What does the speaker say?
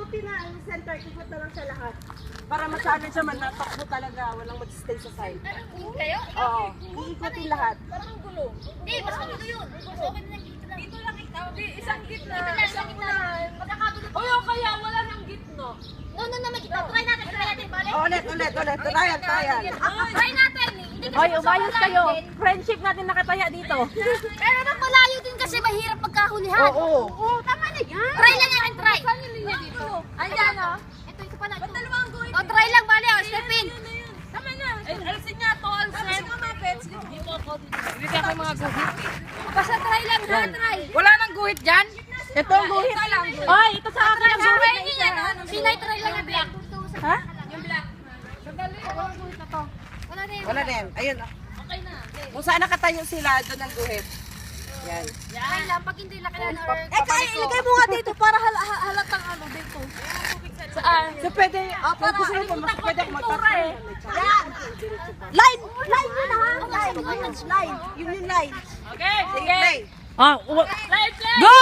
mabuti na ang center, ikot na lang siya lahat. Para masyado siya man, natakbo talaga, walang mag-stay sa side. Kayo? Oo, iikotin lahat. Parang gulo. Hindi, mas magulo yun. Mas okay na lang dito lang. Dito lang ikaw. Di, isang gitna. Dito lang, isang gitna. Magkakagulo. O kaya wala nang gitno. No, naman kita. Try natin, balik. Ulit. Trial. Try natin. Hindi kasi Hoy, mas umayos malayo kayo. din. Friendship natin nakataya dito. Pero nang malayo din kasi mahirap pagkahulihan. Oo. Tama na yan. Try lang yan, try. Saan yung linya dito? Ayan, o. Ito pa na. Ba't dalawang guhit? O, try lang, bali, o. Step in. Tama na. Alisin niya to, Alsen. Dito ako. Hindi ako mga guhit. Basta try lang, ha, try. Wala nang guhit dyan? Ito ang guhit. Oy, ito sa akin ang Try buhay. niya yan, o. Sinay, try lang yung black. Ha? Yung black. Sandali, walang guhit na to. Wala na yan. Wala din. Ayun. Okay na. Kung saan nakatayo sila, doon ang guhit. Yan. Try lang, pag hindi lang kailangan or... Ilagay mo nga dito para halatang ano dito. Saan? So pwede, para gusto mo mas pwede ako magpapay. Line yun ha. Line. Yun yung line. Okay, Sige. Ah, Live, play! go!